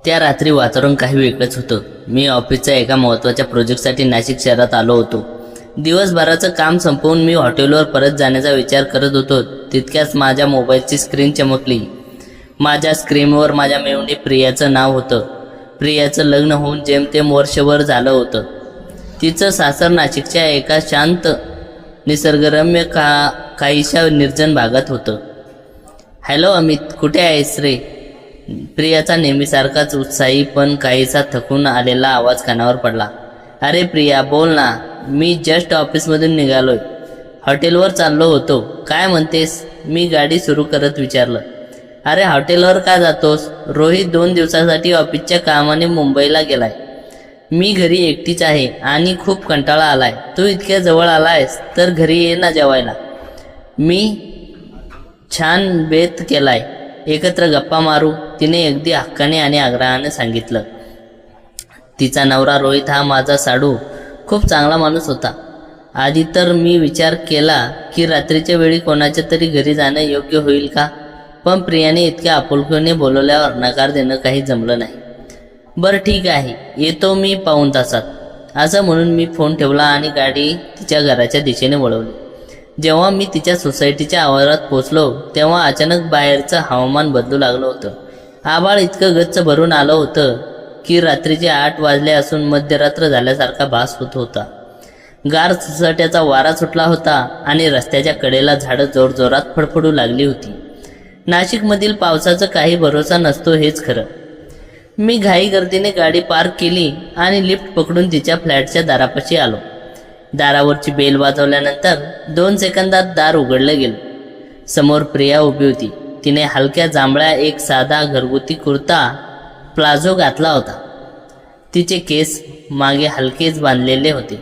त्या रात्री वातावरण काही वेगळंच होतं. मी ऑफिसच्या एका महत्त्वाच्या प्रोजेक्टसाठी नाशिक शहरात आलो होतो. दिवसभराचं काम संपवून मी हॉटेलवर परत जाण्याचा विचार करत होतो. तितक्याच माझ्या मोबाईलची स्क्रीन चमकली. माझ्या स्क्रीनवर माझ्या मेहुणी प्रियाचं नाव होतं. प्रियाचं लग्न होऊन जेमतेम वर्षभर झालं होतं. तिचं सासर नाशिकच्या एका शांत निसर्गरम्य काहीशा निर्जन भागात होतं. हॅलो अमित, कुठे आहेस रे? प्रियाचा नेहमीसारखाच उत्साही पण काहीसा थकून आलेला आवाज कानावर पडला. अरे प्रिया, बोल ना. मी जस्ट ऑफिसमधून निघालोय. हॉटेलवर चाललो होतो. काय म्हणतेस? मी गाडी सुरू करत विचारलं. अरे हॉटेलवर का जातोस? रोहित 2 दिवसासाठी ऑफिसच्या कामाने मुंबईला गेलाय. मी घरी एकटीच आहे आणि खूप कंटाळा आलाय. तू इतक्या जवळ आलायस तर घरी ये ना जेवायला. मी छान बेत केलाय, एकत्र गप्पा मारू, तिने अगदी हक्काने आणि आग्रहाने सांगितलं. तिचा नवरा रोहित हा माझा साडू खूप चांगला माणूस होता. आधी तर मी विचार केला की रात्रीच्या वेळी कोणाच्या तरी घरी जाणं योग्य होईल का, पण प्रियाने इतक्या आपुलकीने बोलवल्यावर नकार देणं काही जमलं नाही. बरं ठीक आहे, येतो मी पाऊण तासात, असं म्हणून मी फोन ठेवला आणि गाडी तिच्या घराच्या दिशेने वळवली. जेव्हा मी तिच्या सोसायटीच्या आवारात पोचलो तेव्हा अचानक बाहेरचं हवामान बदलू लागलं होतं. आभाळ इतकं गच्च भरून आलं होतं की रात्रीचे 8 वाजले असून मध्यरात्र झाल्यासारखा भास होत होता. गार सुसाट्याचा वारा सुटला होता आणि रस्त्याच्या कडेला झाडं जोरजोरात फडफडू लागली होती. नाशिकमधील पावसाचा काही भरोसा नसतो हेच खरं. मी घाई गर्दीने गाडी पार्क केली आणि लिफ्ट पकडून तिच्या फ्लॅटच्या दारापाशी आलो. दारावरची बेल वाजवल्यानंतर 2 सेकंदात दार उघडलं गेलं. समोर प्रिया उभी होती. तिने हलक्या जांभळ्या एक साधा घरगुती कुर्ता प्लाझो घातला होता. तिचे केस मागे हलकेच बांधलेले होते,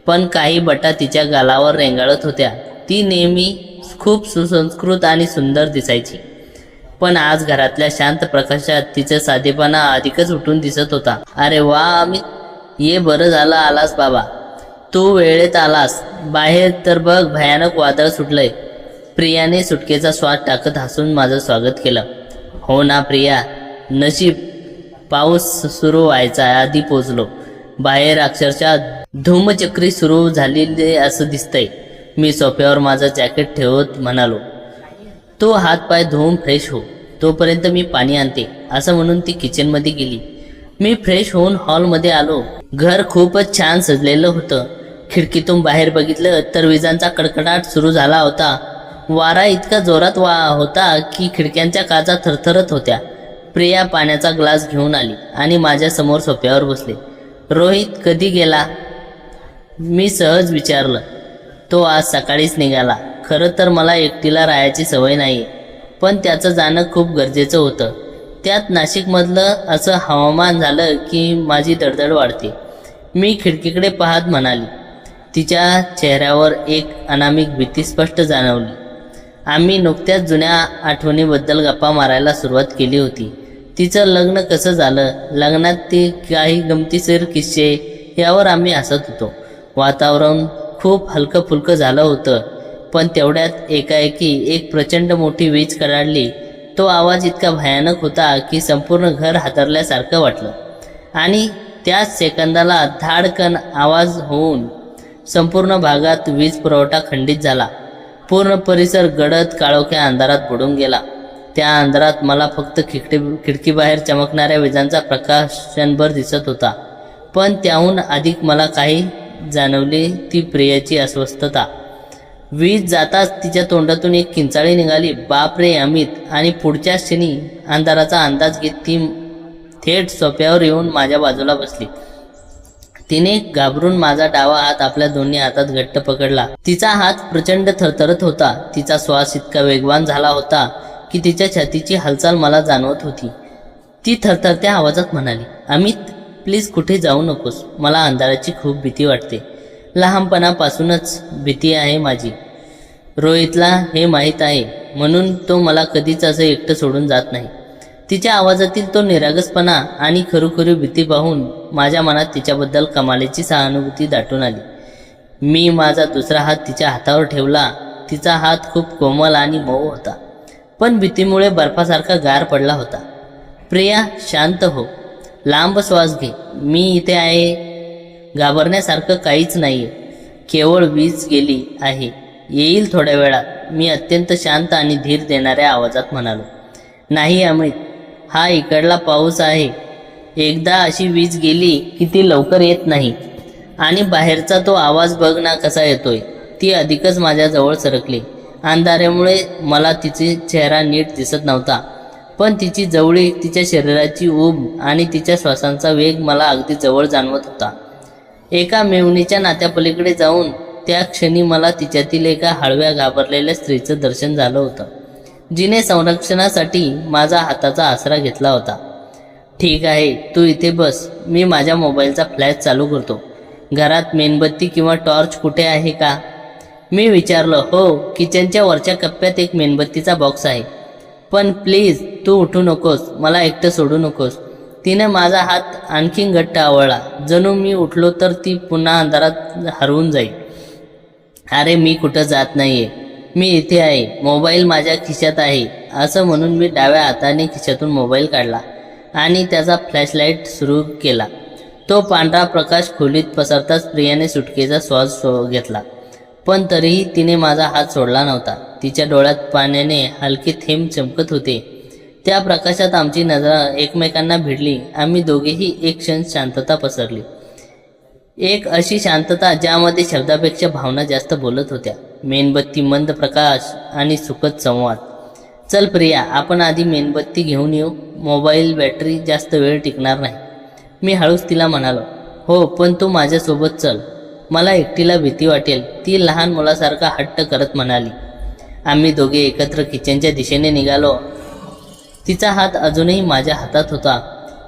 पण काही बटा तिच्या गालावर रेंगाळत होत्या. ती नेहमी खूप सुसंस्कृत आणि सुंदर दिसायची, पण आज घरातल्या शांत प्रकाशात तिचा साधेपणा अधिकच उठून दिसत होता. अरे वा अमित, ये बरं झालं आलास बाबा. तू वेळेत आलास. बाहेर तर बघ भयानक वादळ सुटलंय. प्रियाने सुटकेचा श्वास टाकत हसून माझं स्वागत केलं. हो ना प्रिया, नशीब पाऊस सुरू व्हायचा आधी पोचलो. बाहेर अक्षरशः धूमचक्री सुरू झालेली असं दिसतंय. मी सोफ्यावर माझं जॅकेट ठेवत म्हणालो. तो हात पाय धुवून फ्रेश हो, तोपर्यंत मी पाणी आणते, असं म्हणून ती किचनमध्ये गेली. मी फ्रेश होऊन हॉलमध्ये आलो. घर खूपच छान सजलेलं होतं. खिडकीतून बाहेर बघितलं तर विजांचा कडकडाट सुरू झाला होता. वारा इतका जोरात होता की खिडक्यांच्या काचा थरथरत होत्या. प्रिया पाण्याचा ग्लास घेऊन आली आणि माझ्या समोर सोफ्यावर बसले. रोहित कधी गेला? मी सहज विचारलं. तो आज सकाळीच निघाला. खरं तर मला एकटीला राहायची सवय नाही, पण त्याचं जाणं खूप गरजेचं होतं. त्यात नाशिकमधलं असं हवामान झालं की माझी धडधड वाढते. मी खिडकीकडे पाहत म्हणाली. तिच्या चेहऱ्यावर एक अनामिक भीती स्पष्ट जाणवली. आम्ही नुकत्याच जुन्या आठवणीबद्दल गप्पा मारायला सुरुवात केली होती. तिचं लग्न कसं झालं, लग्नात ती काही गमतीशीर किस्से यावर आम्ही हसत होतो. वातावरण खूप हलकं फुलकं झालं होतं, पण तेवढ्यात एकाएकी एक प्रचंड मोठी वीज कडाडली. तो आवाज इतका भयानक होता की संपूर्ण घर हादरल्यासारखं वाटलं आणि त्याच सेकंदाला धाडकन आवाज होऊन संपूर्ण भागात वीज पुरवठा खंडित झाला. पूर्ण परिसर गडद काळोख्या अंधारात बुडून गेला. त्या अंधारात मला फक्त खिडकीबाहेर चमकणाऱ्या विजांचा प्रकाश क्षणभर दिसत होता, पण त्याहून अधिक मला काही जाणवली ती प्रियाची अस्वस्थता. वीज जाताच तिच्या तोंडातून एक किंचाळी निघाली. बापरे अमित. आणि पुढच्या क्षणी अंधाराचा अंदाज घेत ती थेट सोफ्यावर येऊन माझ्या बाजूला बसली. तिने घाबरून माझा डावा हात आपल्या दोन्ही हातात घट्ट पकडला. तिचा हात प्रचंड थरथरत होता. तिचा श्वास इतका वेगवान झाला होता की तिच्या छातीची हालचाल मला जाणवत होती. ती थरथरत्या आवाजात म्हणाली, अमित प्लीज कुठे जाऊ नकोस. मला अंधाराची खूप भीती वाटते. लहानपणापासूनच भीती आहे माझी. रोहितला हे माहीत आहे, म्हणून तो मला कधीच असं एकटं सोडून जात नाही. तिच्या आवाजातील तो निरागसपणा आणि खरोखरी भीती पाहून माझ्या मनात तिच्याबद्दल कमालीची सहानुभूती दाटून आली. मी माझा दुसरा हात तिच्या हातावर ठेवला. तिचा हात खूप कोमल आणि मऊ होता, पण भीतीमुळे बर्फासारखा गार पडला होता. प्रिया शांत हो, लांब श्वास घे. मी इथे आहे. घाबरण्यासारखं काहीच नाहीये. केवळ वीज गेली आहे. येईल थोड्या वेळात, मी अत्यंत शांत आणि धीर देणाऱ्या आवाजात म्हणालो. नाही अमित, हा इकडला पाऊस आहे. एकदा अशी वीज गेली की ती लवकर येत नाही. आणि बाहेरचा तो आवाज बघ ना कसा येतोय. ती अधिकच माझ्याजवळ सरकली. अंधाऱ्यामुळे मला तिचा चेहरा नीट दिसत नव्हता, पण तिची जवळीक, तिच्या शरीराची ऊब आणि तिच्या श्वासांचा वेग मला अगदी जवळ जाणवत होता. एका मेवणीच्या नात्यापलीकडे जाऊन त्या क्षणी मला तिच्यातील एका हळव्या घाबरलेल्या स्त्रीचं दर्शन झालं होतं, जिने संरक्षणासाठी माझा हाताचा आसरा घेतला होता. ठीक आहे, तू इथे बस, मी माझ्या मोबाईलचा फ्लॅश चालू करतो. घरात मेणबत्ती किंवा टॉर्च कुठे आहे का? मी विचारलं. हो, किचनच्या वरच्या कप्प्यात एक मेणबत्तीचा बॉक्स आहे. पण प्लीज तू उठू नकोस, मला एकटं सोडू नकोस. तिने माझा हात आणखीन घट्ट आवळला, जणू मी उठलो तर ती पुन्हा अंधारात हरवून जाईल. अरे मी कुठं जात नाहीये, मी इथे आहे. मोबाईल माझ्या खिशात आहे. असं म्हणून मी डाव्या हाताने खिशातून मोबाईल काढला आणि त्याचा फ्लॅशलाईट सुरू केला. तो पांढरा प्रकाश खोलीत पसरताच प्रियाने सुटकेचा श्वास घेतला, पण तरीही तिने माझा हात सोडला नव्हता. तिच्या डोळ्यात पाण्याने हलके थेंब चमकत होते. त्या प्रकाशात आमची नजर एकमेकांना भिडली. आम्ही दोघेही एक क्षण शांतता पसरली. एक अशी शांतता ज्यामध्ये शब्दापेक्षा भावना जास्त बोलत होत्या. मेणबत्ती, मंद प्रकाश आणि सुखद संवाद. चल प्रिया, आपण आधी मेणबत्ती घेऊन येऊ. मोबाईल बॅटरी जास्त वेळ टिकणार नाही. मी हळूच तिला म्हणालो. हो, पण तू माझ्यासोबत चल, मला एकटीला भीती वाटेल, ती लहान मुलासारखा हट्ट करत म्हणाली. आम्ही दोघे एकत्र किचनच्या दिशेने निघालो. तिचा हात अजूनही माझ्या हातात होता.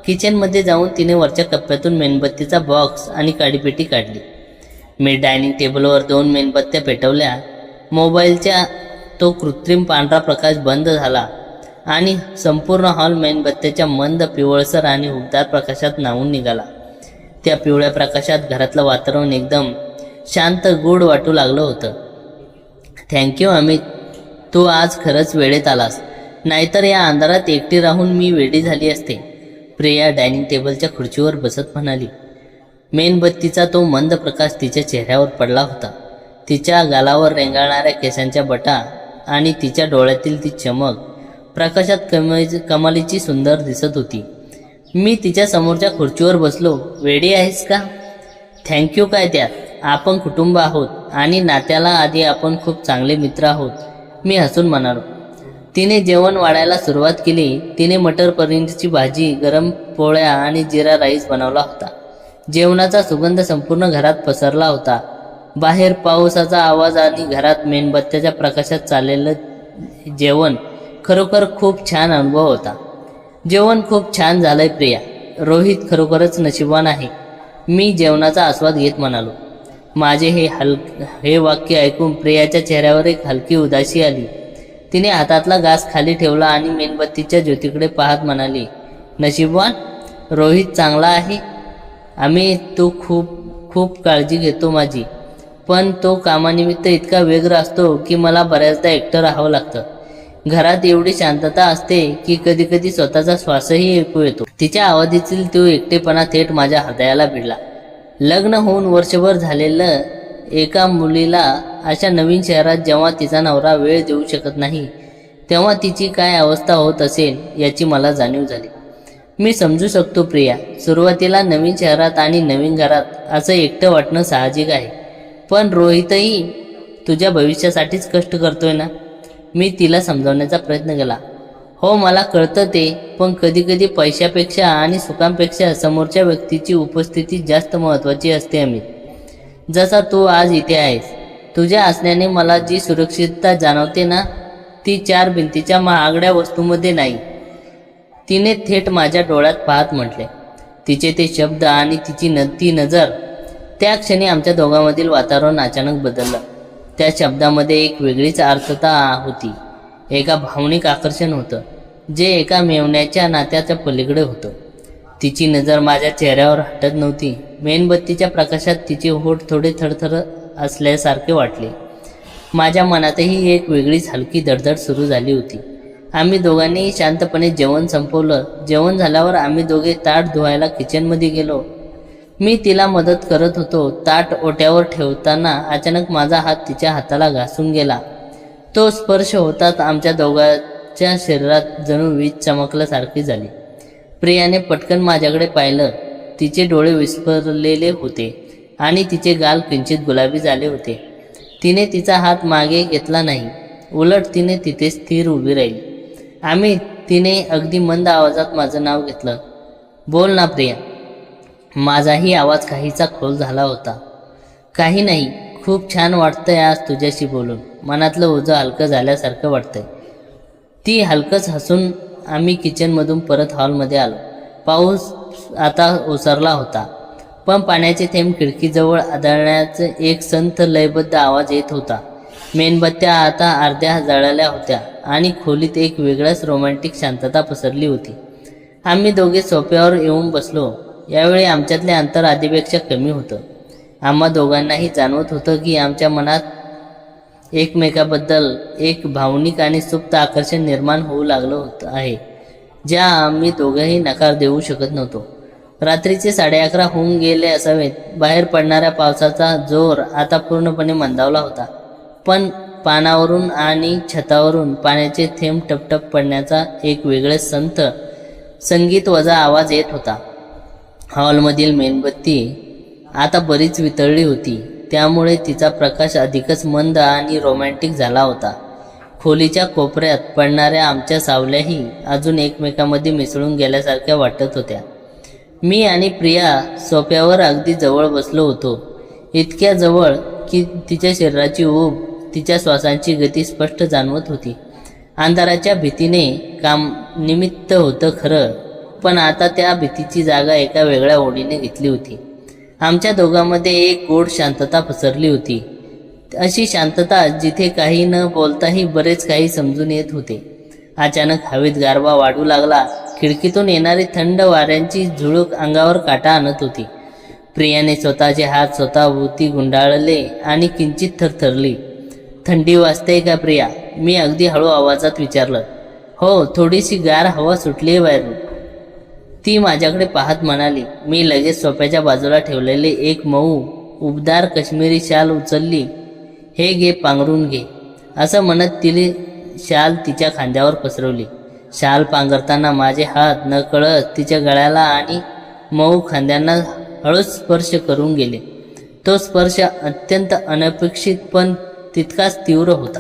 किचनमध्ये जाऊन तिने वरच्या कप्प्यातून मेणबत्तीचा बॉक्स आणि काडीपेटी काढली. मी डायनिंग टेबलवर 2 मेणबत्त्या पेटवल्या. मोबाईलच्या तो कृत्रिम पांढरा प्रकाश बंद झाला आणि संपूर्ण हॉल मेणबत्त्याच्या मंद, पिवळसर आणि उबदार प्रकाशात न्हाऊन निघाला. त्या पिवळ्या प्रकाशात घरातलं वातावरण एकदम शांत, गूढ वाटू लागलं होतं. थँक्यू अमित, तू आज खरंच वेळेत आलास, नाहीतर या अंधारात एकटी राहून मी वेडी झाली असते. प्रिया डायनिंग टेबलच्या खुर्चीवर बसत म्हणाली. मेणबत्तीचा तो मंद प्रकाश तिच्या चेहऱ्यावर पडला होता. तिच्या गालावर रेंगाळणाऱ्या केसांच्या बटा आणि तिच्या डोळ्यातील ती चमक प्रकाशात कमालीची सुंदर दिसत होती. मी तिच्या समोरच्या खुर्चीवर बसलो. वेडी आहेस का? थँक्यू काय त्यात, आपण कुटुंब आहोत आणि नात्याला आधी आपण खूप चांगले मित्र आहोत, मी हसून म्हणालो. तिने जेवण वाढायला सुरुवात केली. तिने मटर पनीरची भाजी, गरम पोळ्या आणि जिरा राईस बनवला होता. जेवणाचा सुगंध संपूर्ण घरात पसरला होता. बाहेर पावसाचा आवाज आणि घरात मेणबत्त्याच्या प्रकाशात चाललेलं जेवण खरोखर खूप छान अनुभव होता. जेवण खूप छान झालंय प्रिया, रोहित खरोखरच नशीबवान आहे, मी जेवणाचा आस्वाद घेत म्हणालो. माझे हे वाक्य ऐकून प्रियाच्या चेहऱ्यावर एक हलकी उदासी आली. तिने हातातला घास खाली ठेवला आणि मेणबत्तीच्या ज्योतीकडे पाहत म्हणाली. नशीबवान? रोहित चांगला आहे. आम्ही तो खूप काळजी घेतो माझी, पण तो कामानिमित्त इतका व्यग्र असतो की मला बऱ्याचदा एकटं राहावं लागतं. घरात एवढी शांतता असते की कधी कधी स्वतःचा श्वासही ऐकू येतो. तिच्या आवाजातील तो एकटेपणा थेट माझ्या हृदयाला भिडला. लग्न होऊन वर्षभर झालेलं एका मुलीला अशा नवीन शहरात जेव्हा तिचा नवरा वेळ देऊ शकत नाही, तेव्हा तिची काय अवस्था होत असेल याची मला जाणीव झाली. मी समजू शकतो प्रिया, सुरुवातीला नवीन शहरात आणि नवीन घरात असं एकटं वाटणं साहजिक आहे, पण रोहितही तुझ्या भविष्यासाठीच कष्ट करतोय ना. मी तिला समजावण्याचा प्रयत्न केला. हो, मला कळतं ते, पण कधी कधी पैशापेक्षा आणि सुखांपेक्षा समोरच्या व्यक्तीची उपस्थिती जास्त महत्त्वाची असते अमित. जसा तू आज इथे आहेस, तुझ्या असण्याने मला जी सुरक्षितता जाणवते ना, ती 4 भिंतीच्या महागड्या वस्तूंमध्ये नाही. तिने थेट माझ्या डोळ्यात पाहत म्हटले. तिचे ते शब्द आणि ती नजर, त्या क्षणी आमच्या दोघांमधील वातावरण अचानक बदललं. त्या शब्दामध्ये एक वेगळीच अर्थता होती, एका भावनिक आकर्षण होतं जे एका मेवण्याच्या नात्याच्या पलीकडे होतं. तिची नजर माझ्या चेहऱ्यावर हटत नव्हती. मेणबत्तीच्या प्रकाशात तिचे होठ थोडे थरथर असल्यासारखे वाटले. माझ्या मनातही एक वेगळीच हलकी धडधड सुरू झाली होती. आम्ही दोघांनीही शांतपणे जेवण संपवलं. जेवण झाल्यावर आम्ही दोघे ताट धुवायला किचनमध्ये गेलो. मी तिला मदत करत होतो. ताट ओट्यावर ठेवताना अचानक माझा हात तिच्या हाताला घासून गेला. तो स्पर्श होताच आमच्या दोघांच्या शरीरात जणू वीज चमकल्यासारखी झाली. प्रियाने पटकन माझ्याकडे पाहिलं. तिचे डोळे विस्फारलेले होते आणि तिचे गाल किंचित गुलाबी झाले होते. तिने तिचा हात मागे घेतला नाही. उलट तिने तिथे स्थिर उभी राहिली. तिने अगदी मंद आवाजात माझं नाव घेतलं. बोल ना प्रिया. माझाही आवाज काहीसा खोल झाला होता. काही नाही, खूप छान वाटतंय आज तुझ्याशी बोलून. मनातलं ओझं हलकं झाल्यासारखं वाटतंय. ती हलकंच हसून आम्ही किचनमधून परत हॉलमध्ये आलो. पाऊस आता ओसरला होता, पण पाण्याचे थेंब खिडकीजवळ आदळण्याचा एक संथ लयबद्ध आवाज येत होता. मेणबत्त्या आता अर्ध्या जळाल्या होत्या आणि खोलीत एक वेगळ्याच रोमॅन्टिक शांतता पसरली होती. आम्ही दोघे सोफ्यावर येऊन बसलो. यावेळी आमच्यातले अंतर आधीपेक्षा कमी होतं. आम्हा दोघांनाही जाणवत होतं की आमच्या मनात एकमेकाबद्दल एक भावनिक आणि सुप्त आकर्षण निर्माण होऊ लागलं होतं आहे, ज्या आम्ही दोघंही नकार देऊ शकत नव्हतो. रात्रीचे 11:30 होऊन गेले असावेत. बाहेर पडणाऱ्या पावसाचा जोर आता पूर्णपणे मंदावला होता, पण पानावरून आणि छतावरून पाण्याचे थेंब टपटप पडण्याचा एक वेगळे संथ संगीत वजा आवाज येत होता. हॉलमधील मेणबत्ती आता बरीच वितळली होती, त्यामुळे तिचा प्रकाश अधिकच मंद आणि रोमॅन्टिक झाला होता. खोलीच्या कोपऱ्यात पडणाऱ्या आमच्या सावल्याही अजून एकमेकांमध्ये मिसळून गेल्यासारख्या वाटत होत्या. मी आणि प्रिया सोफ्यावर अगदी जवळ बसलो होतो. इतक्या जवळ की तिच्या शरीराची ऊब, तिच्या श्वासांची गती स्पष्ट जाणवत होती. अंधाराच्या भीतीने काम निमित्त होतं खरं, पण आता त्या भीतीची जागा एका वेगळ्या ओढीने घेतली होती. आमच्या दोघांमध्ये एक गोड शांतता पसरली होती. अशी शांतता जिथे काही न बोलताही बरेच काही समजून येत होते. अचानक हवेत गारवा वाढू लागला. खिडकीतून येणारी थंड वाऱ्यांची झुळूक अंगावर काटा आणत होती. प्रियाने स्वतःचे हात स्वतःभोवती गुंडाळले आणि किंचित थरथरली. थंडी वाजते का प्रिया? मी अगदी हळू आवाजात विचारलं. हो, थोडीशी गार हवा सुटली बाहेरून, ती माझ्याकडे पाहत म्हणाली. मी लगेच सोफ्याच्या बाजूला ठेवलेले एक मऊ उबदार काश्मीरी शाल उचलली. हे घे, पांघरून घे, असं म्हणत तिने शाल तिच्या खांद्यावर पसरवली. शाल पांघरताना माझे हात नकळत तिच्या गळ्याला आणि मऊ खांद्यांना हळूच स्पर्श करून गेले. तो स्पर्श अत्यंत अनपेक्षित पण तितकाच तीव्र होता.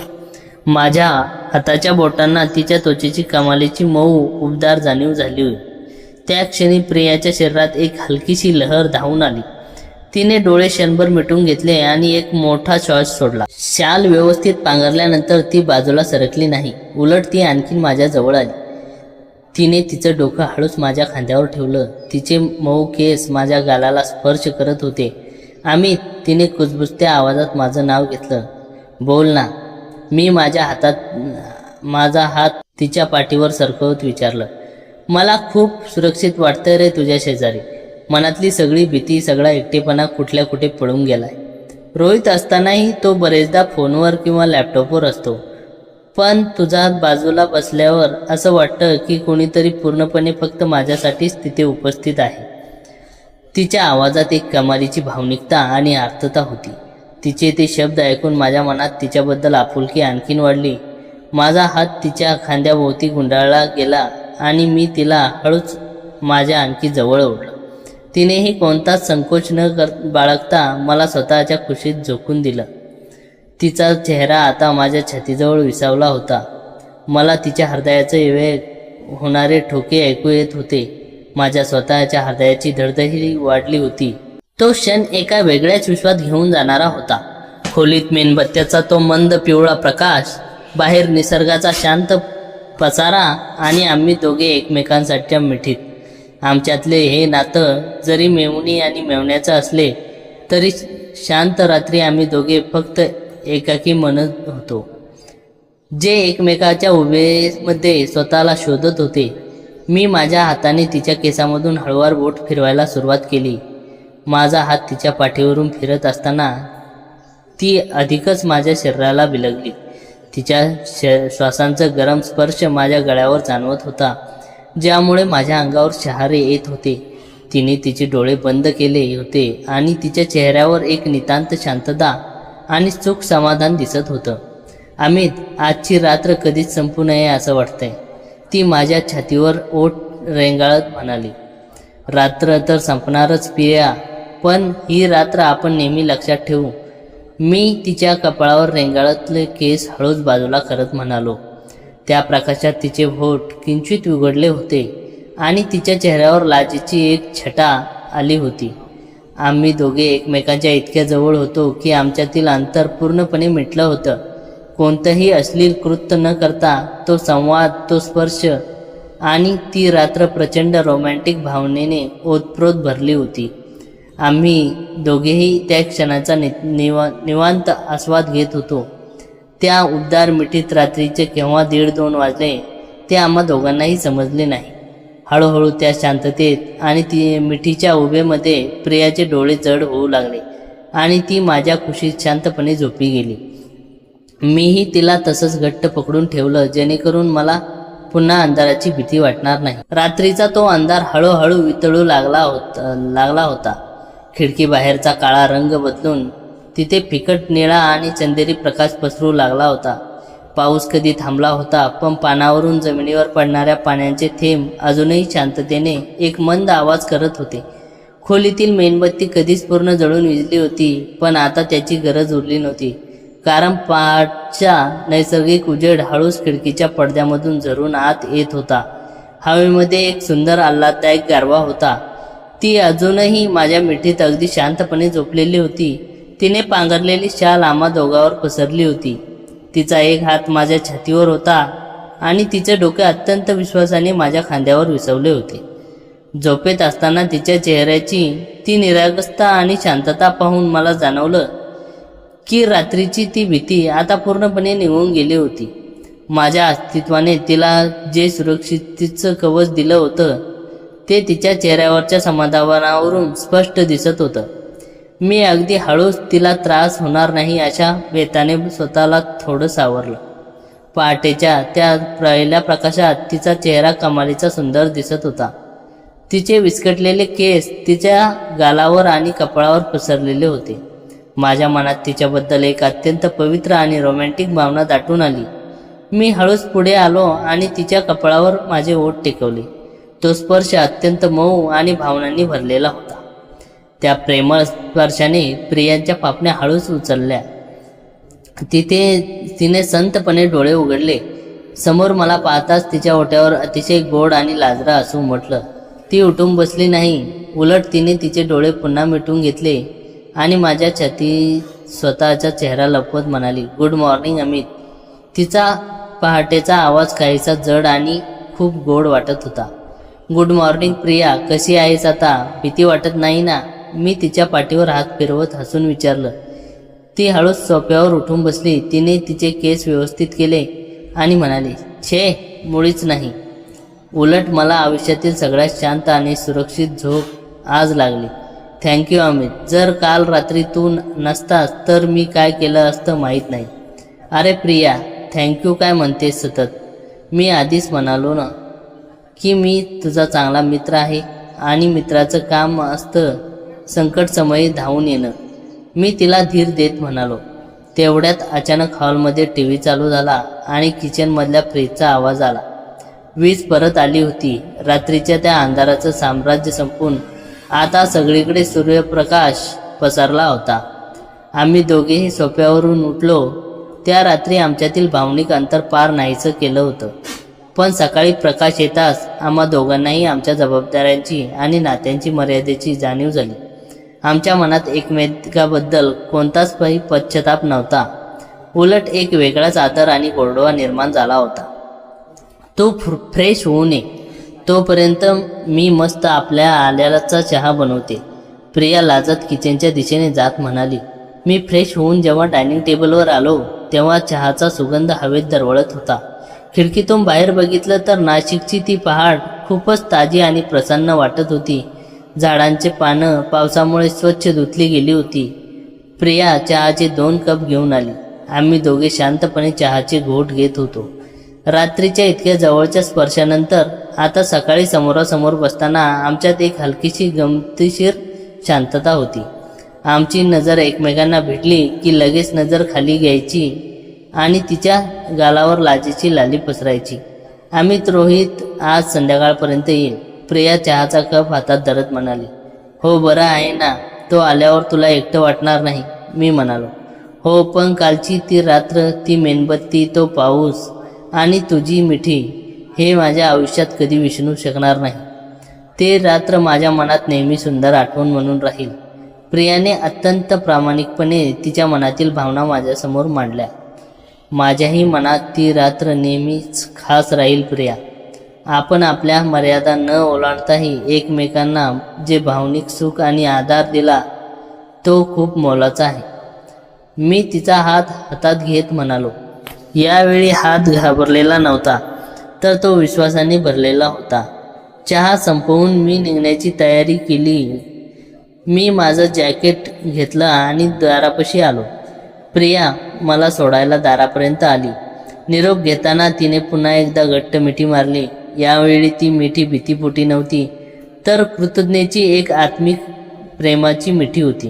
माझ्या हाताच्या बोटांना तिच्या त्वचेची कमालीची मऊ उबदार जाणीव झाली होती. त्या क्षणी प्रियाच्या शरीरात एक हलकीशी लहर धावून आली. तिने डोळे क्षणभर मिटून घेतले आणि एक मोठा श्वास सोडला. शाल व्यवस्थित पांघरल्यानंतर ती बाजूला सरकली नाही, उलट ती आणखीन माझ्या जवळ आली. तिने तिचं डोकं हळूच माझ्या खांद्यावर ठेवलं. तिचे मऊ केस माझ्या गालाला स्पर्श करत होते. तिने कुजबुजत्या आवाजात माझं नाव घेतलं. बोल ना. मी माझा हात तिच्या पाठीवर सरकवत विचारलं. मला खूप सुरक्षित वाटतंय रे तुझ्या शेजारी. मनातली सगळी भीती, सगळा एकटेपणा कुठल्या कुठे पळून गेलाय. रोहित असतानाही तो बरेचदा फोनवर किंवा लॅपटॉपवर असतो, पण तुझ्या बाजूला बसल्यावर असं वाटतं की कोणीतरी पूर्णपणे फक्त माझ्यासाठीच तिथे उपस्थित आहे. तिच्या आवाजात एक कमालीची भावनिकता आणि अर्थता होती. तिचे ते शब्द ऐकून माझ्या मनात तिच्याबद्दल आपुलकी आणखीन वाढली. माझा हात तिच्या खांद्याभोवती गुंडाळला गेला आणि मी तिला हळूच माझ्या आणखी जवळ ओढलं. तिनेही कोणताच संकोच न बाळगता मला स्वतःच्या कुशीत झोकून दिलं. तिचा चेहरा आता माझ्या छातीजवळ विसावला होता. मला तिच्या हृदयाचे वेग होणारे ठोके ऐकू येत होते. माझ्या स्वतःच्या हृदयाची धडधडही वाढली होती. तो क्षण एका वेगळ्याच विश्वात घेऊन जाणारा होता. खोलीत मेणबत्त्याचा तो मंद पिवळा प्रकाश, बाहेर निसर्गाचा शांत पसारा आणि आम्ही दोघे एकमेकांसाठीच्या मिठीत. आमच्यातले हे नातं जरी मेवणी आणि मेवण्याचं असले तरी शांत रात्री आम्ही दोघे फक्त एकाकी म्हणत होतो, जे एकमेकाच्या उभेमध्ये स्वतःला शोधत होते. मी माझ्या हाताने तिच्या केसामधून हळूवार बोट फिरवायला सुरुवात केली. माझा हात तिच्या पाठीवरून फिरत असताना ती अधिकच माझ्या शरीराला बिलगली. तिच्या श्वासांचा गरम स्पर्श माझ्या गळ्यावर जाणवत होता, ज्यामुळे माझ्या अंगावर शहारे येत होते. तिने तिचे डोळे बंद केले होते आणि तिच्या चेहऱ्यावर एक नितांत शांतता आणि सुख समाधान दिसत होतं. अमित, आजची रात्र कधीच संपू नये असं वाटतंय, ती माझ्या छातीवर ओठ रेंगाळत म्हणाली. रात्र तर संपणारच प्रिया, पण ही रात्र आपण नेहमी लक्षात ठेवू. मी तिच्या कपाळावर रेंगाळतले केस हळूच बाजूला करत म्हणालो. त्या प्रकाशात तिचे होठ किंचित उघडले होते आणि तिच्या चेहऱ्यावर लाजेची एक छटा आली होती. आम्ही दोघे एकमेकांच्या इतक्या जवळ होतो की आमच्यातील अंतर पूर्णपणे मिटलं होतं. कोणतंही अश्लील कृत्य न करता तो संवाद, तो स्पर्श आणि ती रात्र प्रचंड रोमॅन्टिक भावनेने ओतप्रोत भरली होती. आम्ही दोघेही त्या क्षणाचा निवांत आस्वाद घेत होतो. त्या उबदार मिठीत रात्रीचे केव्हा 1:30-2 वाजले ते आम्हा दोघांनाही समजले नाही. हळूहळू त्या शांततेत आणि ती मिठीच्या उभेमध्ये प्रियाचे डोळे जड होऊ लागले आणि ती माझ्या खुशीत शांतपणे झोपी गेली. मीही तिला तसंच घट्ट पकडून ठेवलं, जेणेकरून मला पुन्हा अंधाराची भीती वाटणार नाही. रात्रीचा तो अंधार हळूहळू वितळू लागला होता. खिडकीबाहेरचा काळा रंग बदलून तिथे फिकट निळा आणि चंदेरी प्रकाश पसरू लागला होता. पाऊस कधी थांबला होता, पण पानावरून जमिनीवर पडणाऱ्या पाण्याचे थेंब अजूनही शांततेने एक मंद आवाज करत होते. खोलीतील मेणबत्ती कधीच पूर्ण जळून विझली होती, पण आता त्याची गरज उरली नव्हती, कारण पहाटचा नैसर्गिक उजेड हळूच खिडकीच्या पडद्यामधून झरून आत येत होता. हवेमध्ये एक सुंदर आल्हाददायक गारवा होता. ती अजूनही माझ्या मिठीत अगदी शांतपणे झोपलेली होती. तिने पांघरलेली शाल आम्हा दोघांवर पसरली होती. तिचा एक हात माझ्या छातीवर होता आणि तिचे डोके अत्यंत विश्वासाने माझ्या खांद्यावर विसवले होते. झोपेत असताना तिच्या चेहऱ्याची ती निरागसता आणि शांतता पाहून मला जाणवलं की रात्रीची ती भीती आता पूर्णपणे निघून गेली होती. माझ्या अस्तित्वाने तिला जे सुरक्षिततेचं कवच दिलं होतं ते तिच्या चेहऱ्यावरच्या समाधानावरून स्पष्ट दिसत होतं. मी अगदी हळूच तिला त्रास होणार नाही अशा बेताने स्वतःला थोडं सावरलं. पहाटेच्या त्या पहिल्या प्रकाशात तिचा चेहरा कमालीचा सुंदर दिसत होता. तिचे विस्कटलेले केस तिच्या गालावर आणि कपाळावर पसरलेले होते. माझ्या मनात तिच्याबद्दल एक अत्यंत पवित्र आणि रोमॅन्टिक भावना दाटून आली. मी हळूच पुढे आलो आणि तिच्या कपाळावर माझे ओठ टेकवले. तो स्पर्श अत्यंत मऊ आणि भावनांनी भरलेला होता. त्या प्रेमळ स्पर्शाने प्रियांच्या पापण्या हळूच उचलल्या. तिने संतपणे डोळे उघडले. समोर मला पाहताच तिच्या ओठ्यावर अतिशय गोड आणि लाजरा हसू उमटलं. ती उठून बसली नाही, उलट तिने तिचे डोळे पुन्हा मिटून घेतले आणि माझ्या छातीत स्वतःचा चेहरा लपवत म्हणाली, गुड मॉर्निंग अमित. तिचा पहाटेचा आवाज काहीसा जड आणि खूप गोड वाटत होता. गुड मॉर्निंग प्रिया, कशी आहेस आता? भीती वाटत नाही ना? मी तिच्या पाठीवर हात फिरवत हसून विचारलं. ती हळूच सोफ्यावर उठून बसली. तिने तिचे केस व्यवस्थित केले आणि म्हणाली, छे, मुळीच नाही. उलट मला आयुष्यातील सगळ्यात शांत आणि सुरक्षित झोप आज लागली. थँक्यू अमित. जर काल रात्री तू नसतास तर मी काय केलं असतं माहीत नाही. अरे प्रिया, थँक्यू काय म्हणतेस सतत? मी आधीच म्हणालो ना की मी तुझा चांगला मित्र आहे आणि मित्राचं काम असतं संकट समयी धावून येणं. मी तिला धीर देत म्हणालो. तेवढ्यात अचानक हॉलमध्ये टीव्ही चालू झाला आणि किचनमधल्या फ्रीजचा आवाज आला. वीज परत आली होती. रात्रीच्या त्या अंधाराचं साम्राज्य संपून आता सगळीकडे सूर्यप्रकाश पसरला होता. आम्ही दोघेही सोफ्यावरून उठलो. त्या रात्री आमच्यातील भावनिक अंतर पार नाहीसं केलं होतं, पण सकाळी प्रकाश येताच आम्हा दोघांनाही आमच्या जबाबदाऱ्यांची आणि नात्यांची मर्यादेची जाणीव झाली. आमच्या मनात एकमेकाबद्दल कोणताच पश्चाताप नव्हता, उलट एक वेगळाच आदर आणि गोडवा निर्माण झाला होता. तू फ्रेश होऊ नये, तोपर्यंत मी मस्त आपल्या आल्याचा चहा बनवते, प्रिया लाजत किचनच्या दिशेने जात म्हणाली. मी फ्रेश होऊन जेव्हा डायनिंग टेबलवर आलो तेव्हा चहाचा सुगंध हवेत दरवळत होता. खिडकीतून बाहेर बघितलं तर नाशिकची ती पहाड खूपच ताजी आणि प्रसन्न वाटत होती. झाडांचे पानं पावसामुळे स्वच्छ धुतली गेली होती. प्रिया चहाचे 2 कप घेऊन आली आम्ही दोघे शांतपणे चहाचे घोट घेत होतो. रात्रीच्या इतक्या जवळच्या स्पर्शानंतर आता सकाळी समोरासमोर बसताना आमच्यात एक हलकीशी गमतीशीर शांतता होती. आमची नजर एकमेकांना भेटली की लगेच नजर खाली घ्यायची आणि तिच्या गालावर लाजेची लाली पसरायची. अमित, रोहित आज संध्याकाळपर्यंत येईल, प्रिया चहाचा कप हातात धरत म्हणाली. हो, बरं आहे ना, तो आल्यावर तुला एकटं वाटणार नाही, मी म्हणालो. हो, पण कालची ती रात्र, ती मेणबत्ती, तो पाऊस आणि तुझी मिठी, हे माझ्या आयुष्यात कधी विसरू शकणार नाही. ते रात्र माझ्या मनात नेहमी सुंदर आठवण म्हणून राहील. प्रियाने अत्यंत प्रामाणिकपणे तिच्या मनातील भावना माझ्यासमोर मांडल्या. माझ्याही मनात ती रात्र नेहमीच खास राहील प्रिया. आपण आपल्या मर्यादा न ओलांडताही एकमेकांना जे भावनिक सुख आणि आधार दिला तो खूप मोलाचा आहे. मी तिचा हात हातात घेत म्हणालो. यावेळी हात घाबरलेला नव्हता, तर तो विश्वासाने भरलेला होता. चहा संपवून मी निघण्याची तयारी केली. मी माझं जॅकेट घेतलं आणि दारापाशी आलो. प्रिया मला सोडायला दारापर्यंत आली. निरोप घेताना तिने पुन्हा एकदा घट्ट मिठी मारली. यावेळी ती मिठी भीतीपोटी नव्हती, तर कृतज्ञतेची एक आत्मिक प्रेमाची मिठी होती.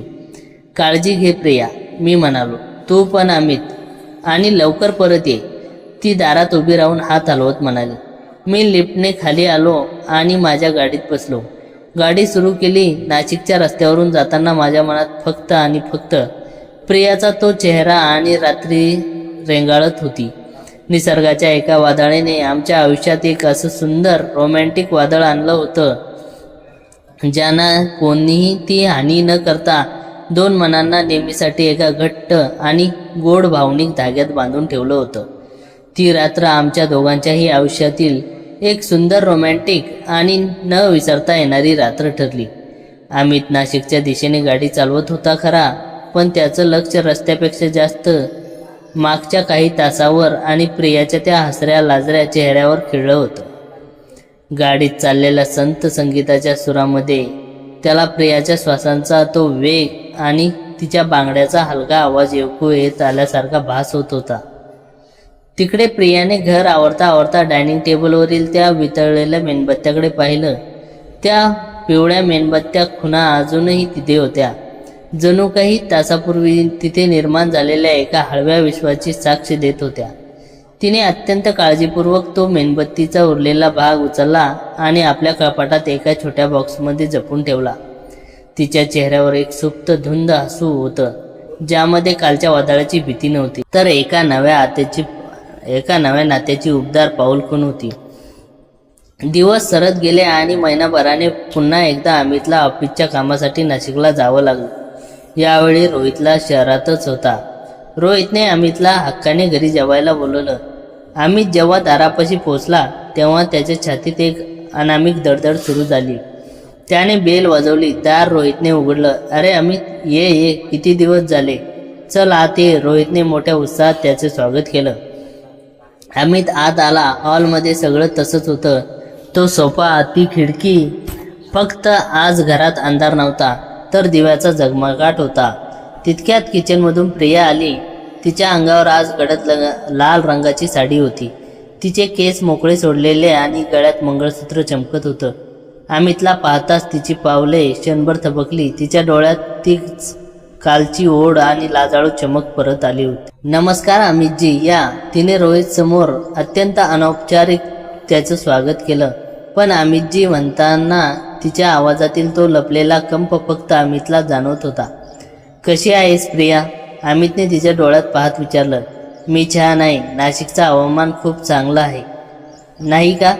काळजी घे प्रिया, मी म्हणालो. तू पण अमित, आणि लवकर परत ये, ती दारात उभी राहून हात हलवत म्हणाली. मी लिफ्टने खाली आलो आणि माझ्या गाडीत बसलो. गाडी सुरू केली. नाशिकच्या रस्त्यावरून जाताना माझ्या मनात फक्त आणि फक्त प्रियाचा तो चेहरा आणि रात्री रेंगाळत होती. निसर्गाच्या एका वादळाने आमच्या आयुष्यात एक असं सुंदर रोमॅन्टिक वादळ आणलं होतं, ज्यानं कोणीही ती हानी न करता दोन मनांना नेहमीसाठी एका घट्ट आणि गोड भावनिक धाग्यात बांधून ठेवलं होतं. ती रात्र आमच्या दोघांच्याही आयुष्यातील एक सुंदर रोमॅन्टिक आणि न विसरता येणारी रात्र ठरली. अमित नाशिकच्या दिशेने गाडी चालवत होता खरा, पण त्याचं लक्ष रस्त्यापेक्षा जास्त मागच्या काही तासावर आणि प्रियाच्या त्या हसऱ्या लाजऱ्या चेहऱ्यावर खिळलं होतं. गाडीत चाललेल्या संत संगीताच्या सुरामध्ये त्याला प्रियाच्या श्वासांचा तो वेग आणि तिच्या बांगड्याचा हलका आवाज ऐकू येत आल्यासारखा भास होत होता. तिकडे प्रियाने घर आवरता आवरता डायनिंग टेबलवरील त्या वितळलेल्या मेणबत्त्याकडे पाहिलं. त्या पिवळ्या मेणबत्त्या खुणा अजूनही तिथे होत्या, जणू काही तासापूर्वी तिथे निर्माण झालेल्या एका हळव्या विश्वाची साक्ष देत होत्या. तिने अत्यंत काळजीपूर्वक तो मेणबत्तीचा उरलेला भाग उचलला आणि आपल्या कपाटात एका छोट्या बॉक्समध्ये जपून ठेवला. तिच्या चेहऱ्यावर एक सुप्त धुंद हसू होतं, ज्यामध्ये कालच्या वादळाची भीती नव्हती, तर एका नव्या नात्याची उबदार पाऊलखुण होती. दिवस सरत गेले आणि महिनाभराने पुन्हा एकदा अमितला ऑफिसच्या कामासाठी नाशिकला जावं लागलं. यावेळी रोहितला शहरातच होता. रोहितने अमितला हक्काने घरी जेवायला बोलवलं. अमित जेव्हा दारापाशी पोचला तेव्हा त्याच्या छातीत एक अनामिक दडदड सुरू झाली. त्याने बेल वाजवली. दार रोहितने उघडलं. अरे अमित, ये ये, किती दिवस झाले, चल आत ये. रोहितने मोठ्या उत्साहात त्याचे स्वागत केलं. अमित आत आला. हॉलमध्ये सगळं तसंच होतं. तो सोफा, ती खिडकी. फक्त आज घरात अंधार नव्हता, तर दिव्याचा झगमगाट होता. तितक्यात किचनमधून प्रिया आली. तिच्या अंगावर आज गडद लाल रंगाची साडी होती. तिचे केस मोकळे सोडलेले आणि गळ्यात मंगळसूत्र चमकत होतं. अमितला पाहताच तिची पावले क्षणभर थबकली. तिच्या डोळ्यात ती कालची ओढ आणि लाजाळू चमक परत आली होती. नमस्कार अमितजी, या. तिने रोहित समोर अत्यंत अनौपचारिक त्याचं स्वागत केलं. पण अमितजी म्हणताना तिच्या आवाजातील तो लपलेला कंप फक्त अमितला जाणवत होता. कशी आहेस प्रिया? अमितने तिच्या डोळ्यात पाहत विचारलं. मी छान आहे. नाशिकचा हवामान खूप चांगला आहे, नाही का?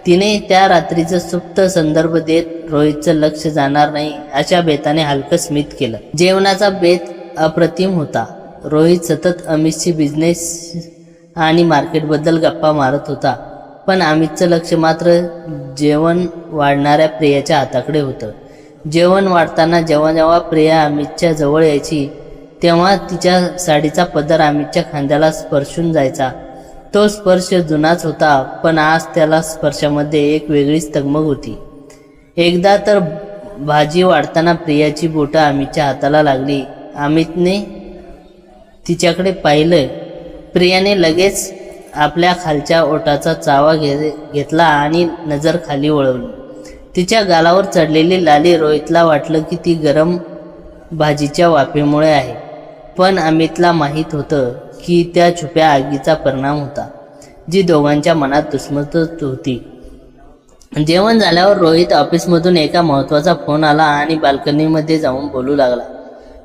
तिने त्या रात्रीचं सुप्त संदर्भ देत रोहितचं लक्ष जाणार नाही अशा बेताने हलकं स्मित केलं. जेवणाचा बेत अप्रतिम होता. रोहित सतत अमितची बिझनेस आणि मार्केटबद्दल गप्पा मारत होता, पण अमितचं लक्ष मात्र जेवण वाढणाऱ्या प्रियाच्या हाताकडे होतं. जेवण वाढताना जेव्हा जेव्हा प्रिया अमितच्या जवळ यायची तेव्हा तिच्या साडीचा पदर अमितच्या खांद्याला स्पर्शून जायचा. तो स्पर्श जुनाच होता, पण आज त्याला स्पर्शामध्ये एक वेगळीच तगमग होती. एकदा तर भाजी वाढताना प्रियाची बोटं अमितच्या हाताला लागली. अमितने तिच्याकडे पाहिलं. प्रियाने लगेच आपल्या खालच्या ओठाचा चावा घेतला आणि नजर खाली वळवली. तिच्या गालावर चढलेली लाली रोहितला वाटलं की ती गरम भाजीच्या वाफेमुळे आहे, पण अमितला माहीत होतं की त्या छुप्या आगीचा परिणाम होता, जी दोघांच्या मनात दुस्मतच होती. जेवण झाल्यावर रोहित ऑफिसमधून एका महत्त्वाचा फोन आला आणि बाल्कनीमध्ये जाऊन बोलू लागला.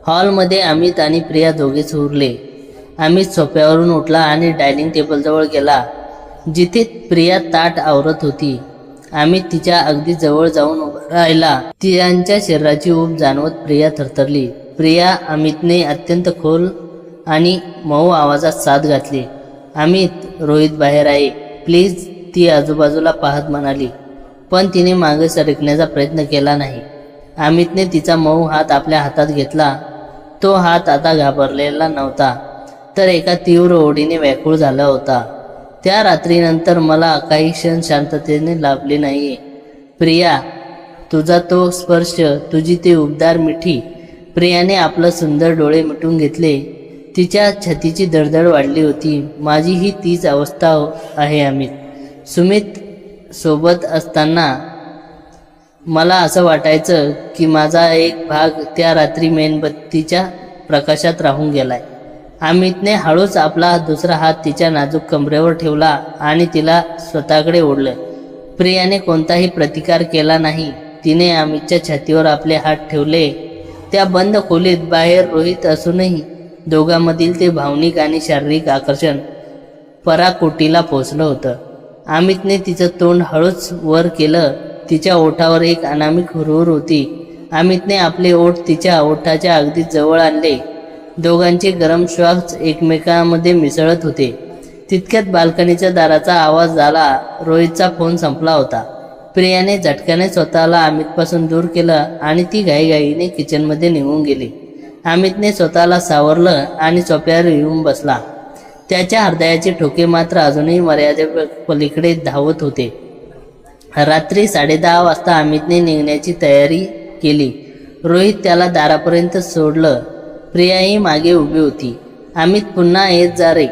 हॉलमध्ये अमित आणि प्रिया दोघेच उरले. अमित सोफ्यावरून उठला आणि डायनिंग टेबलजवळ गेला, जिथे प्रिया ताट आवरत होती. अमित तिच्या अगदी जवळ जाऊन उभा राहिला. त्यांच्या शरीराची ऊब जाणवत प्रिया थरथरली. प्रिया अमितने अत्यंत खोल आणि मऊ आवाजात साद घातली. अमित, रोहित बाहेर आहे, प्लीज, ती आजूबाजूला पाहत म्हणाली. पण तिने मागे सरकण्याचा प्रयत्न केला नाही. अमितने तिचा मऊ हात आपल्या हातात घेतला. तो हात आता घाबरलेला नव्हता, तर एका तीव्र ओढीने व्याकुळ झाला होता. त्या रात्रीनंतर मला काही क्षण शांततेने लाभले नाही. प्रिया, तुझा तो स्पर्श, तुझी ती उबदार मिठी. प्रियाने आपलं सुंदर डोळे मिटून घेतले. तिच्या छातीची धडधड वाढली होती. माझीही तीच अवस्था आहे अमित. सुमित सोबत असताना मला असं वाटायचं की माझा एक भाग त्या रात्री मेणबत्तीच्या प्रकाशात राहून गेलाय. अमितने हळूच आपला दुसरा हात तिच्या नाजूक कमरेवर ठेवला आणि तिला स्वतःकडे ओढलं. प्रियाने कोणताही प्रतिकार केला नाही. तिने अमितच्या छातीवर आपले हात ठेवले. त्या बंद खोलीत बाहेर रोहित असूनही दोघांमधील ते भावनिक आणि शारीरिक आकर्षण पराकोटीला पोचलं होतं. अमितने तिचं तोंड हळूच वर केलं. तिच्या ओठावर एक अनामिक हुरहुर होती. अमितने आपले ओठ तिच्या ओठाच्या अगदी जवळ आणले. दोघांचे गरम श्वास एकमेकांमध्ये मिसळत होते. तितक्यात बाल्कनीच्या दाराचा आवाज झाला. रोहितचा फोन संपला होता. प्रियाने झटक्याने स्वतःला अमितपासून दूर केलं आणि ती घाईघाईने किचनमध्ये निघून गेली. अमितने स्वतःला सावरलं आणि सोफ्यावर येऊन बसला. त्याच्या हृदयाचे ठोके मात्र अजूनही मर्यादेपलीकडे धावत होते. रात्री 10:30 वाजता अमितने निघण्याची तयारी केली. रोहित त्याला दारापर्यंत सोडलं. प्रियाही मागे उभी होती. अमित पुन्हा येत जा रे,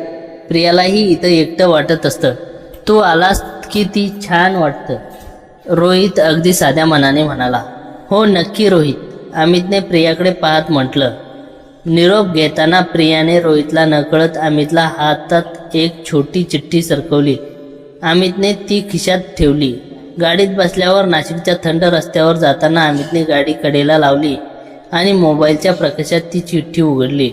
प्रियालाही इथं एकटं वाटत असतं. तू आलास की ती छान वाटतं, रोहित अगदी साध्या मनाने म्हणाला. हो नक्की रोहित, अमितने प्रियाकडे पाहत म्हटलं. निरोप घेताना प्रियाने रोहितला नकळत अमितला हातात एक छोटी चिठ्ठी सरकवली. अमितने ती खिशात ठेवली. गाडीत बसल्यावर नाशिकच्या थंड रस्त्यावर जाताना अमितने गाडी कडेला लावली आणि मोबाईलच्या प्रकाशात ती चिठ्ठी उघडली.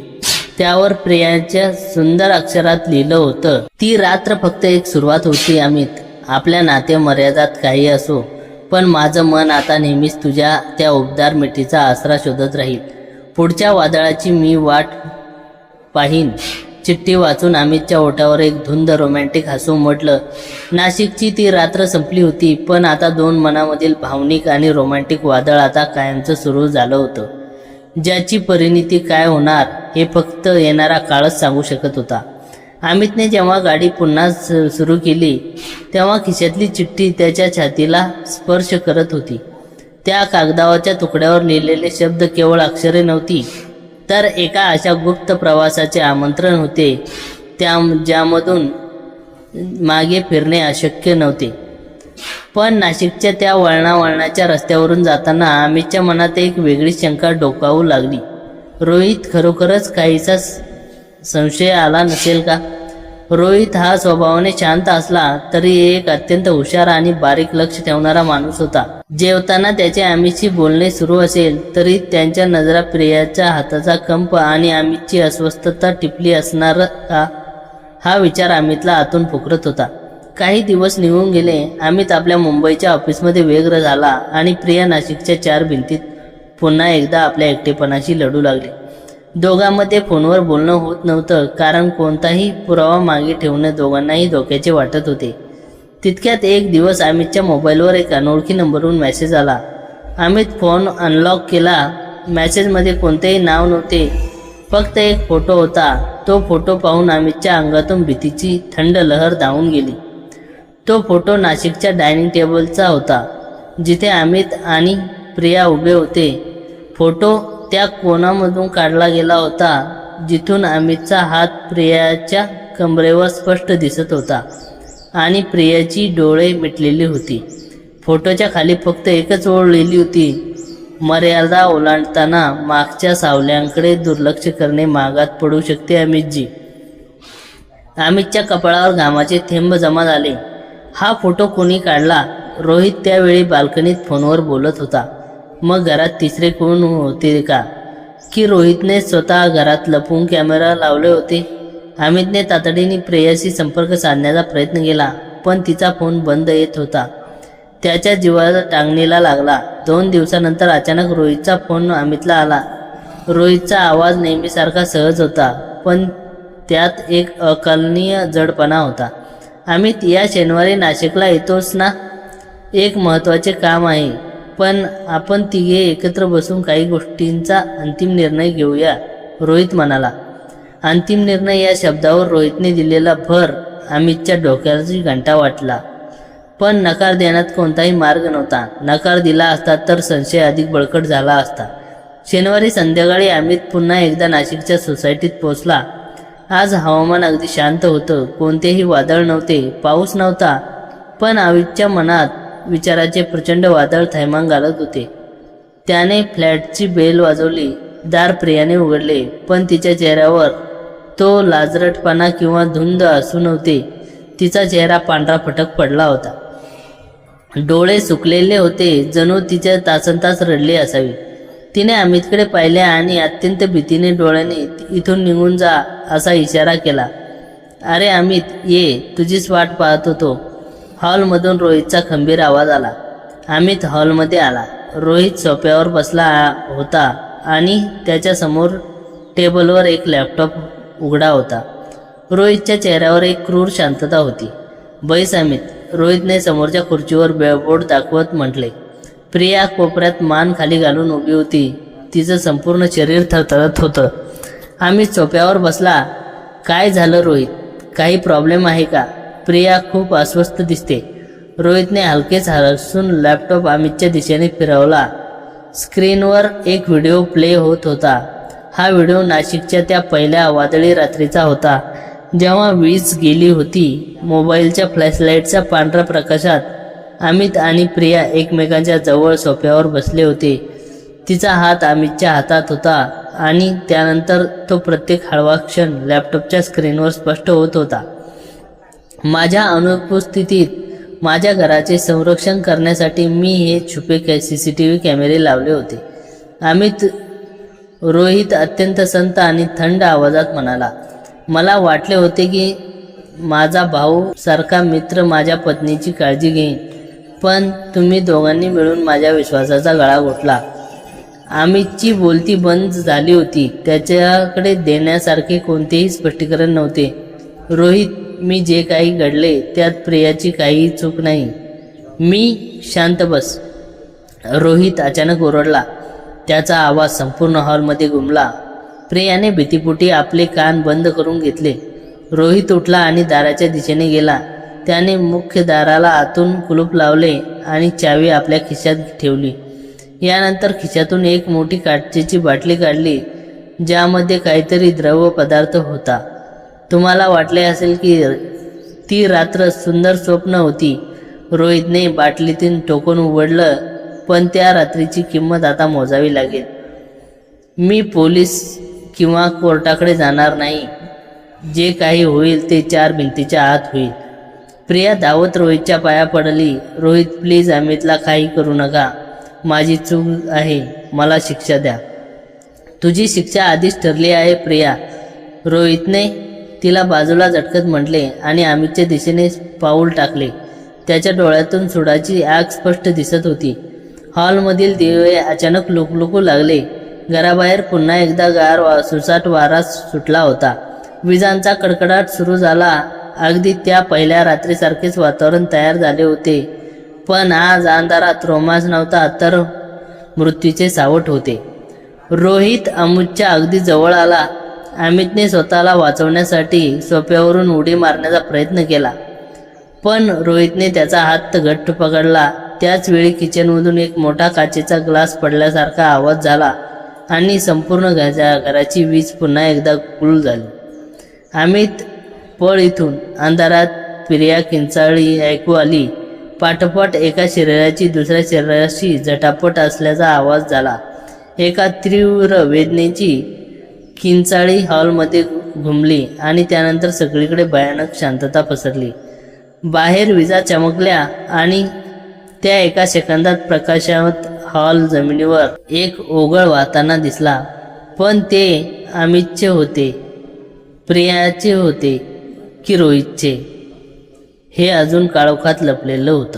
त्यावर प्रियाच्या सुंदर अक्षरात लिहिलं होतं. ती रात्र फक्त एक सुरुवात होती अमित. आपल्या नाते मर्यादात काही असो, पण माझं मन आता नेहमीच तुझ्या त्या उबदार मिठीचा आसरा शोधत राहील. पुढच्या वादळाची मी वाट पाहीन. चिठ्ठी वाचून अमितच्या ओठावर एक धुंद रोमॅन्टिक हसू उमटलं. नाशिकची ती रात्र संपली होती, पण आता दोन मनामधील भावनिक आणि रोमॅन्टिक वादळ आता कायमचं सुरू झालं होतं, ज्याची परिणिती काय होणार हे फक्त येणारा काळच सांगू शकत होता. अमितने जेव्हा गाडी पुन्हा सुरू केली तेव्हा खिशातली चिठ्ठी त्याच्या छातीला स्पर्श करत होती. त्या कागदावरच्या तुकड्यावर लिहिलेले शब्द केवळ अक्षरे नव्हती, तर एका अशा गुप्त प्रवासाचे आमंत्रण होते ज्यामधून मागे फिरणे अशक्य नव्हते. पण नाशिकच्या त्या वळणावळणाच्या रस्त्यावरून जाताना अमितच्या मनात एक वेगळी शंका डोकावू लागली. रोहित खरोखरच काहीसा संशय आला नसेल का? रोहित हा स्वभावाने शांत असला तरी एक अत्यंत हुशार आणि बारीक लक्ष ठेवणारा माणूस होता. जेवताना त्याचे अमितशी बोलणे सुरू असेल तरी त्यांच्या नजरा प्रियाच्या हाताचा कंप आणि अमितची अस्वस्थता टिपली असणार का, हा विचार अमितला आतून पोखरत होता. काही दिवस निघून गेले. अमित आपल्या मुंबईच्या ऑफिसमध्ये व्यग्र झाला आणि प्रिया नाशिकच्या चार भिंतीत पुन्हा एकदा आपल्या एकटेपणाशी लढू लागली. दोघांमध्ये फोनवर बोलणं होत नव्हतं, कारण कोणताही पुरावा मागे ठेवणं दोघांनाही धोक्याचे वाटत होते. तितक्यात एक दिवस अमितच्या मोबाईलवर एक अनोळखी नंबरवरून मेसेज आला. अमित फोन अनलॉक केला. मेसेजमध्ये कोणतेही नाव नव्हते, फक्त एक फोटो होता. तो फोटो पाहून अमितच्या अंगातून भीतीची थंड लहर धावून गेली. तो फोटो नाशिकच्या डायनिंग टेबलचा होता, जिथे अमित आणि प्रिया उभे होते. फोटो त्या कोणामधून काढला गेला होता जिथून अमितचा हात प्रियाच्या कमरेवर स्पष्ट दिसत होता आणि प्रियाची डोळे मिटलेली होती. फोटोच्या खाली फक्त एकच ओळ लिहिली होती, मर्यादा ओलांडताना मागच्या सावल्यांकडे दुर्लक्ष करणे मागात पडू शकते अमितजी. अमितच्या कपाळावर घामाचे थेंब जमा झाले. हा फोटो कोणी काढला? रोहित त्यावेळी बाल्कनीत फोनवर बोलत होता. मग घरात तिसरे कोण होते का? की रोहितने स्वतः घरात लपवून कॅमेरा लावले होते? अमितने तातडीने प्रेयाशी संपर्क साधण्याचा प्रयत्न केला, पण तिचा फोन बंद येत होता. त्याच्या जीवाला टांगणीला लागला. 2 दिवसानंतर अचानक रोहितचा फोन अमितला आला. रोहितचा आवाज नेहमीसारखा सहज होता, पण त्यात एक अकलनीय जडपणा होता. अमित, या शनिवारी नाशिकला येतोस ना? एक महत्त्वाचे काम आहे, पण आपण तिघे एकत्र बसून काही गोष्टींचा अंतिम निर्णय घेऊया, रोहित म्हणाला. अंतिम निर्णय या शब्दावर रोहितने दिलेला भर अमितच्या डोक्याची घंटा वाटला. पण नकार देण्यात कोणताही मार्ग नव्हता. नकार दिला असता तर संशय अधिक बळकट झाला असता. शनिवारी संध्याकाळी अमित पुन्हा एकदा नाशिकच्या सोसायटीत पोहोचला. आज हवामान अगदी शांत होतं. कोणतेही वादळ नव्हते, पाऊस नव्हता, पण अमितच्या मनात विचाराचे प्रचंड वादळ थैमान घालत होते. त्याने फ्लॅटची बेल वाजवली. दार प्रियाने उघडले, पण तिच्या चेहऱ्यावर तो लाजरटपणा किंवा धुंद हसू नव्हते. तिचा चेहरा पांढरा फटक पडला होता. डोळे सुकलेले होते, जणू तिच्या तासनतास रडली असावी. तिने अमितकडे पाहिले आणि अत्यंत भीतीने डोळ्याने इथून निघून जा असा इशारा केला. अरे अमित, ये, तुझीच वाट पाहत होतो. हॉलमधून रोहितचा खंबीर आवाज आला. अमित हॉलमध्ये आला. रोहित सोफ्यावर बसला होता आणि त्याच्यासमोर टेबलवर एक लॅपटॉप उघडा होता. रोहितच्या चेहऱ्यावर एक क्रूर शांतता होती. बैस अमित, रोहितने समोरच्या खुर्चीवर बोर्ड दाखवत म्हटले. प्रिया कोपऱ्यात मान खाली घालून उभी होती. तिचं संपूर्ण शरीर थरथरत होतं. अमित सोफ्यावर बसला. काय झालं रोहित? काही प्रॉब्लेम आहे का? प्रिया खूप अस्वस्थ दिसते. रोहितने हलकेच हसून लॅपटॉप अमितच्या दिशेने फिरवला. स्क्रीनवर एक व्हिडिओ प्ले होत होता. हा व्हिडिओ नाशिकच्या त्या पहिल्या वादळी रात्रीचा होता, जेव्हा वीज गेली होती. मोबाईलच्या फ्लॅशलाईटच्या पांढऱ्या प्रकाशात अमित आणि प्रिया एकमेकांच्या जवळ सोफ्यावर बसले होते. तिचा हात अमितच्या हातात होता आणि त्यानंतर तो प्रत्येक हळवा क्षण लॅपटॉपच्या स्क्रीनवर स्पष्ट होत होता. माझ्या अनुपस्थितीत माझ्या घराचे संरक्षण करण्यासाठी मी हे छुपे CCTV कॅमेरे लावले होते. अमित, रोहित अत्यंत संत आणि थंड आवाजात म्हणाला. मला वाटले होते की माझा भाऊ सारखा मित्र माझ्या पत्नीची काळजी घेईन, पण तुम्ही दोघांनी मिळून माझ्या विश्वासाचा गळा घोटला. अमितची बोलती बंद झाली होती. त्याच्याकडे देण्यासारखे कोणतेही स्पष्टीकरण नव्हते. रोहित, मी जे काही घडले त्यात प्रियाची काहीही चूक नाही. मी शांत बस, रोहित अचानक ओरडला. त्याचा आवाज संपूर्ण हॉलमध्ये घुमला. प्रियाने भीतीपोटी आपले कान बंद करून घेतले. रोहित उठला आणि दाराच्या दिशेने गेला. त्याने मुख्य दाराला आतून कुलूप लावले आणि चावी आपल्या खिशात ठेवली. यानंतर खिशातून एक मोठी काचेची बाटली काढली, ज्यामध्ये काहीतरी द्रव पदार्थ होता. तुम्हाला वाटले असेल की ती रात्र सुंदर स्वप्न होती. रोहितने बाटलीतून टोकन उघडलं, पण त्या रात्रीची किंमत आता मोजावी लागेल. मी पोलीस किंवा कोर्टाकडे जाणार नाही. जे काही होईल ते 4 भिंतीच्या आत होईल. प्रिया धावत रोहितच्या पाया पडली. रोहित, प्लीज अमितला काही करू नका. माझी चूक आहे. मला शिक्षा द्या. तुझी शिक्षा आधीच ठरली आहे प्रिया, रोहितने तिला बाजूला झटकत म्हटले आणि अमितच्या दिशेने पाऊल टाकले. त्याच्या डोळ्यातून सुडाची आग स्पष्ट दिसत होती. हॉलमधील दिवे अचानक लुकलुकू लागले. घराबाहेर पुन्हा एकदा गार सुसाट वारा सुटला होता. विजांचा कडकडाट सुरू झाला. अगदी त्या पहिल्या रात्रीसारखेच वातावरण तयार झाले होते, पण आज अंधारात रोमांच नव्हता, तर मृत्यूचे सावट होते. रोहित अमितच्या अगदी जवळ आला. अमितने स्वतःला वाचवण्यासाठी सोफ्यावरून उडी मारण्याचा प्रयत्न केला, पण रोहितने त्याचा हात घट्ट पकडला. त्याच वेळी किचनमधून एक मोठा काचेचा ग्लास पडल्यासारखा आवाज झाला आणि संपूर्ण घराची वीज पुन्हा एकदा गुल झाली. अमित, पळ इथून. अंधारात प्रिया किंचाळी ऐकू आली. पाठोपाठ एका शरीराची दुसऱ्या शरीराशी झटापट असल्याचा आवाज झाला. एका तीव्र वेदनेची किंचाळी हॉलमध्ये घुमली आणि त्यानंतर सगळीकडे भयानक शांतता पसरली. बाहेर विजा चमकल्या आणि त्या एका सेकंदात प्रकाशात हॉल जमिनीवर एक ओघळ वाहताना दिसला. पण ते अमितचे होते, प्रियाचे होते की रोहितचे हे अजून काळोखात लपलेलं होतं.